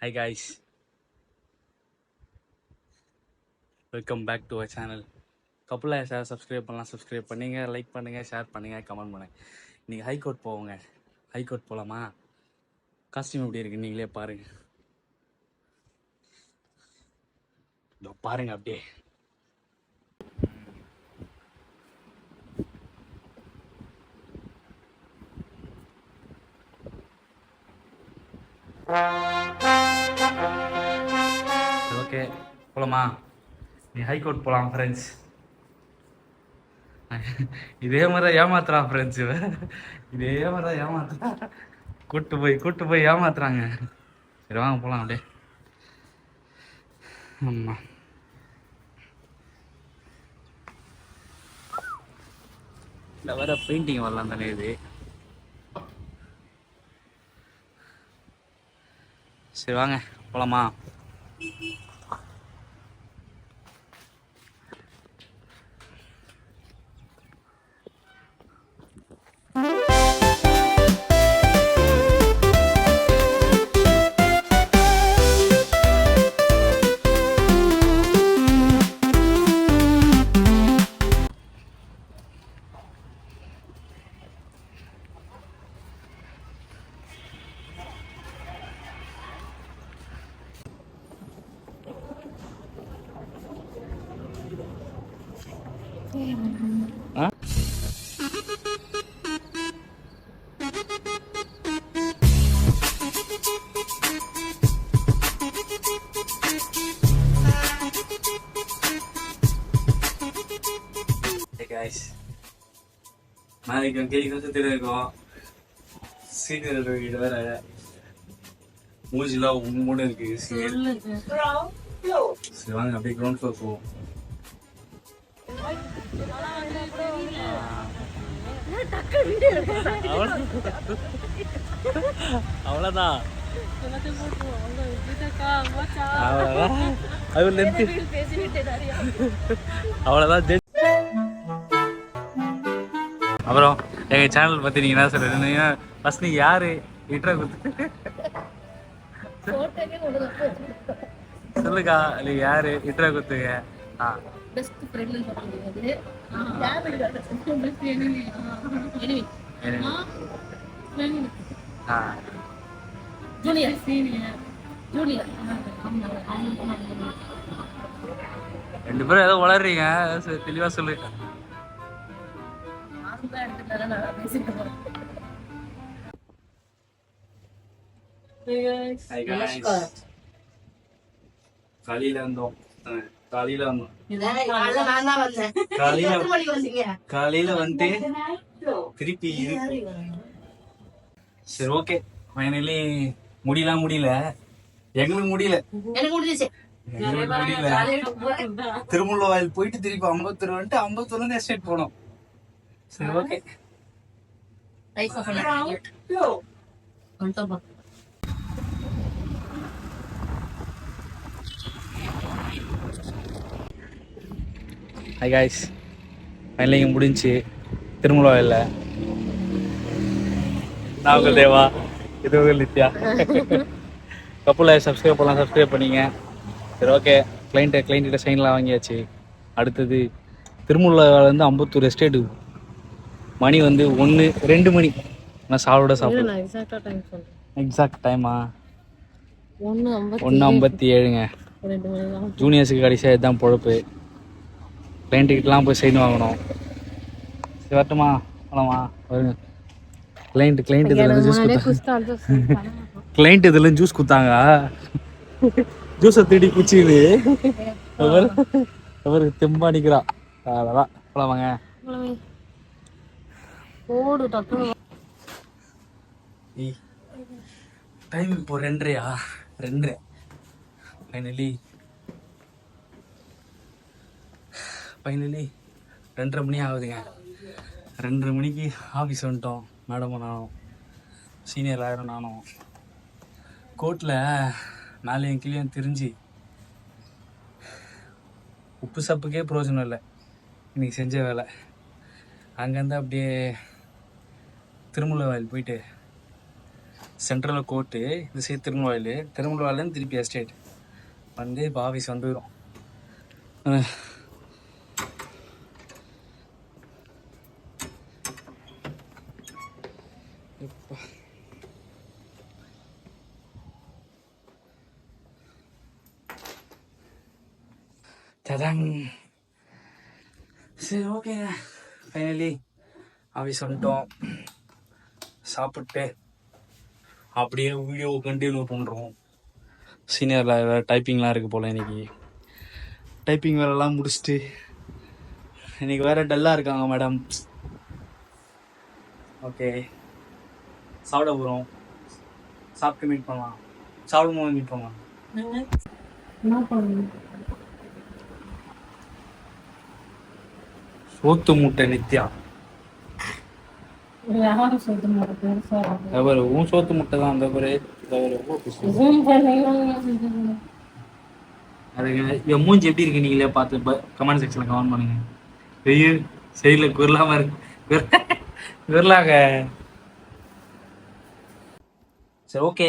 Hi guys, welcome back to our channel. கப்புல sir subscribe பண்ணலாம், subscribe பண்ணுங்க, like பண்ணுங்க, ஷேர் பண்ணுங்க, கமெண்ட் பண்ணுங்க. இன்னைக்கு ஹைகோர்ட் போவோங்க. ஹைகோர்ட் போகலாமா? காஸ்டியூம் எப்படி இருக்கு நீங்களே பாருங்க. இதோ பாருங்க அப்படியே. ஓகே போகலாமா? நீ ஹைகோர்ட் போகலாம் ஃப்ரெண்ட்ஸ். இதே மாதிரி தான் ஏமாத்துறான் ஃப்ரெண்ட்ஸ். இதே மாதிரி தான் ஏமாத்துறான். கூட்டு போய் ஏமாத்துறாங்க. சரி வாங்க போகலாம் அப்படியே. ஆமாம், இந்த வர பெயிண்டிங் வரலாம் தானே இது. சரி வாங்க போகலாமா? ஆ guys, நாளைக்கு கேள்வி சுத்திட்டு இருக்கோம். சீனியர் வீடு வேற மூஞ்சிலாம் உண்மோட இருக்கு. சரி வாங்க அப்படியே கிரவுண்ட் ஃப்ளோர் போவோம். அவ்வளோதான் அவ்வளோதான். அப்புறம் எங்கள் சேனல் பற்றி நீங்கள் என்ன சொல்கிறீங்க? ஃபஸ்ட் நீங்கள் யார் இன்ட்ரோ கொடுத்து சொல்லுக்கா. நீங்கள் யார் இன்ட்ரோ கொடுத்துங்க. ஆ ரெண்டு பேரும் ஏதோ வளர்றீங்க, தெளிவாக சொல்லுங்க. காலையில வந்தோம். காலையில வந்துட்டு திருப்பி. சரி ஓகே, ஃபைனலி முடியல எங்களுக்கு முடியல. திருமுல்ல போயிட்டு திருப்பி அம்பத்தூர் வந்துட்டு அம்பத்தூர்ல இருந்து எஸ்டேட் போனோம். சரி ஓகே. ஹாய் காய்ஸ், ஃபைனலி இங்கே முடிஞ்சு திருமுல்ல. நான் உங்கள் தேவா, இது உங்கள் நித்யா. கப்புல சப்ஸ்கிரைப் பண்ணலாம், சப்ஸ்கிரைப் பண்ணிங்க. சரி ஓகே, கிளைண்ட்ட சைன்லாம் வாங்கியாச்சு. அடுத்தது திருமுல்லேருந்து அம்பத்தூர் எஸ்டேட்டு. மணி வந்து 1-2 மணி. நான் சாப்பிட எக்ஸாக்ட் டைமா 1:57ங்க. ஜூனியர்ஸுக்கு கடைசியாக இதுதான் பொழப்பு. கிளைண்ட்டுக்கிட்டலாம் போய் சைன் வாங்கணும். சரி வரட்டுமா? போலாமா? வருங்க. கிளைண்ட் இதில் ஜூஸ் கொடுத்தாங்க. கிளைண்ட் இதில் ஜூஸ் கொடுத்தாங்க. ஜூஸை தேடி குச்சிது அவருக்கு தெம்பா நிற்கிறா. அதெல்லாம் போலாமாங்க? டைம் இப்போ 2:30. ஃபைனலி 2:30 மணி ஆகுதுங்க. 2:30 மணிக்கு ஆஃபீஸ் வந்துட்டோம். மேடமும் நானும், சீனியர் லாயரும் நானும். கோர்ட்டில் மேலேயும் கீழேயும் திரிஞ்சு உப்பு சப்புக்கே பிரயோஜனம் இல்லை இன்னைக்கு செஞ்ச வேலை. அங்கேருந்து அப்படியே திருமுல்ல போயிட்டு சென்ட்ரலில் கோர்ட்டு, இந்த சைடு திருமலவாயில், திருமலவாயிலேருந்து திருப்பி எஸ்டேட் வந்து இப்போ ஆஃபீஸ் வந்துடும். ததாங். சரி ஓகேங்க, ஃபைனலி ஆஃபீஸ் வந்துட்டோம். சாப்பிட்டு அப்படியே வீடியோ கண்டினியூ பண்ணுறோம். சீனியரில் டைப்பிங்லாம் இருக்குது போல் இன்னைக்கு. டைப்பிங் வேலைலாம் முடிச்சுட்டு இன்னைக்கு வேறு டல்லாக இருக்காங்க மேடம். ஓகே, சாப்பிட போகிறோம். சாப்பிட்டு மீட் பண்ணலாம். சாப்பிடும் போது மீட் பண்ணலாம். சோத்து மூட்டை நித்யா. உன் சோத்து முட்டை தான் அந்த பேரு. அதுக்கு என் மூஞ்சி எப்படி இருக்கு நீங்களே பார்த்து கமெண்ட் செக்ஷன்ல கமெண்ட் பண்ணுங்க. வெயில் சைடில் குரலாம இருக்கு, குரலாக. சரி ஓகே,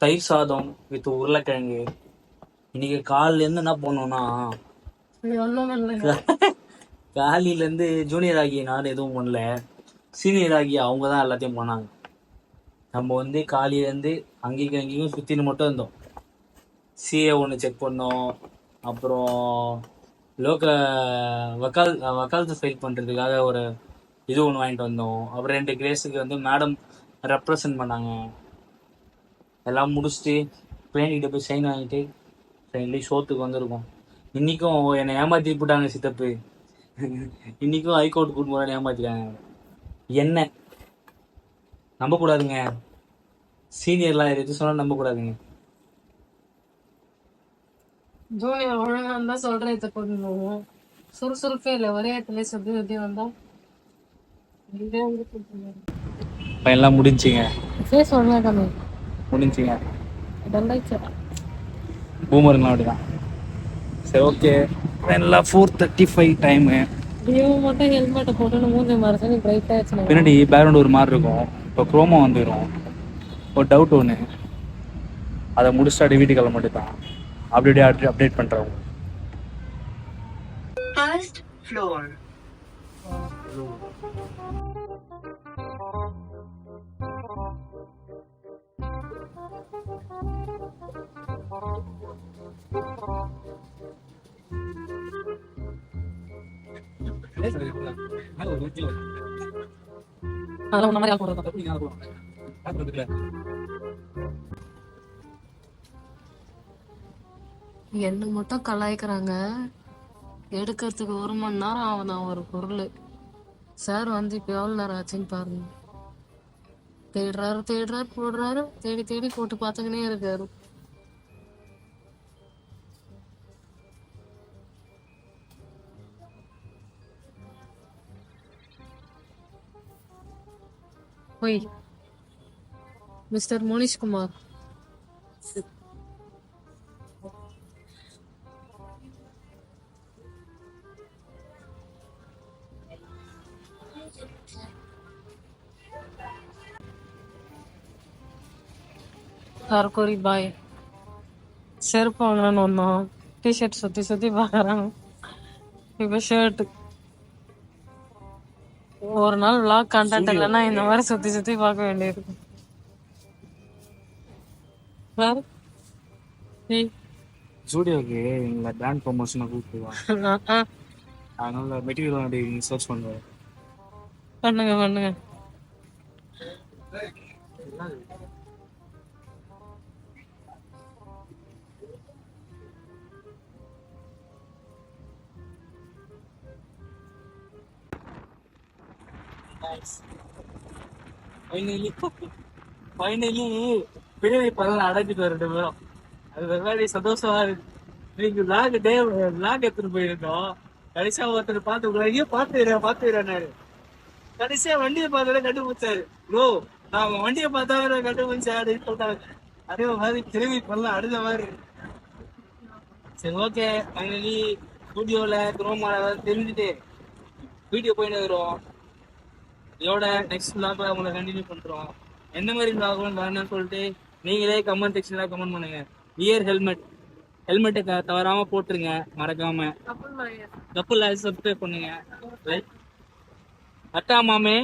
தயிர் சாதம் வித் உருளைக்கிழங்கு. இன்னைக்கு காலிலேருந்து என்ன பண்ணோம்னா, காலையிலேருந்து ஜூனியர் ஆகிய நான் எதுவும் பண்ணல, சீனியர் ஆகிய அவங்க தான் எல்லாத்தையும் பண்ணாங்க. நம்ம வந்து காலையிலேருந்து அங்கேயும் சுற்றின்னு மட்டும் இருந்தோம். சிஏ ஒன்று செக் பண்ணோம், அப்புறம் வக்காலத்து ஃபைல் பண்ணுறதுக்காக ஒரு இது ஒன்று வாங்கிட்டு வந்தோம். அப்புறம் 2 கிரேஸுக்கு வந்து மேடம் ரெப்ரசன்ட் பண்ணாங்க. எல்லாம் முடிச்சுட்டு பிளேன்கிட்ட போய் சைன் வாங்கிட்டு ஃபைனலி ஷோத்துக்கு வந்திருக்கோம். இன்றைக்கும் என்னை ஏமாற்றி போட்டாங்க சித்தப்பு. இன்றைக்கும் ஹைகோர்ட் கூட்டு போகிறான்னு ஏமாற்றிட்டாங்க. என்ன நம்பக்கூடாதுங்க, சீனியர்லாம் எது சொன்னாலும் நம்பக்கூடாதுங்க. ஜூனியர் ஒழுங்கா இருந்தா சொல்றேன், இதை கொண்டு சுறுசுறுப்பே இல்லை, ஒரே இடத்துல சுத்தி வந்தா எல்லாம் முடிஞ்சுங்க, முடிஞ்சுங்க. பூமருங்களாம் அப்படிதான். சரி ஓகே, எல்லாம் 4:35 டைமு. மட்டும் ஹெல்மெட்டை போட்டு மூஞ்சி மரசனி பிரைட் ஆயிடுச்சு. பின்னாடி பேக்ரவுண்ட் ஒரு மாதிரி இருக்கும். இப்போ குரோமா வந்துடும். ஒரு டவுட் ஒன்று, அதை முடிச்சுட்டு அப்படியே வீட்டுக்கு கிளம்ப மட்டும் தான். அப்படியே அப்டேட் பண்ணுறோம். First floor. என்ன மட்டும் கலாய்க்கிறாங்க. எடுக்கிறதுக்கு 1 மணி நேரம் ஆகுதான் ஒரு பொருள். சார் வந்து இப்போ எவ்வளோ நேரம் ஆச்சுன்னு பாருங்க. தேடுறாரு போடுறாரு, தேடி போட்டு பார்த்துக்கினே இருக்காரு. ஒய் மிஸ்டர் மோனிஷ்குமார், கார்கோரி பாய். செருப்பு வாங்கலான்னு வந்தோம், டிஷர்ட் சுற்றி பார்க்குறாங்க. இப்போ ஷர்ட்டு. ஒரு நாள் விளாக் கண்டென்ட் இல்லைன்னா இந்த மாதிரி சுற்றி பார்க்க வேண்டியிருக்கு. வேறு ஸ்டூடியோக்கு எங்களை பிராண்ட் ப்ரொமோஷனை கூப்பிடுவாங்க. அதனால மெட்டீரியல் அப்படி சர்ச் பண்ணுவேன். பண்ணுங்க. ஃபைனலி பிரிவை பரவாயில்ல அடைஞ்சிட்டு வர 2 பேரும். அது வெவ்வேறு சந்தோஷமா இருக்கு. நீங்க லாக் எடுத்துட்டு போயிருந்தோம். கடைசியா ஒருத்தர் பார்த்துக்கிறாரு. கடைசியா வண்டியை பார்த்தோட கண்டுபிடிச்சாரு. ப்ரோ நான் வண்டியை பார்த்தா கண்டுபிடிச்சேன் அப்படின்னு சொல்லிட்டாங்க. அதே மாதிரி திரும்பி பண்ணலாம் அடுத்த மாதிரி. சரி ஓகே, ஃபைனலி ஸ்டூடியோவில் குரோமால தெரிஞ்சுட்டு வீடியோ போயிட்டு வருவோம். இதோட நெக்ஸ்ட் விளாக்ல உங்களை கண்டினியூ பண்ணுறோம். எந்த மாதிரி ஆகும் வேணும்னு சொல்லிட்டு நீங்களே கமெண்ட் செக்ஷன்ல கமெண்ட் பண்ணுங்க. வியர் ஹெல்மெட், ஹெல்மெட்டை தவறாம போட்டுருங்க மறக்காம. கப்புல் லைஃப் சப்ஸ்கிரைப் பண்ணுங்க. ரைட் அட்டா மாமே.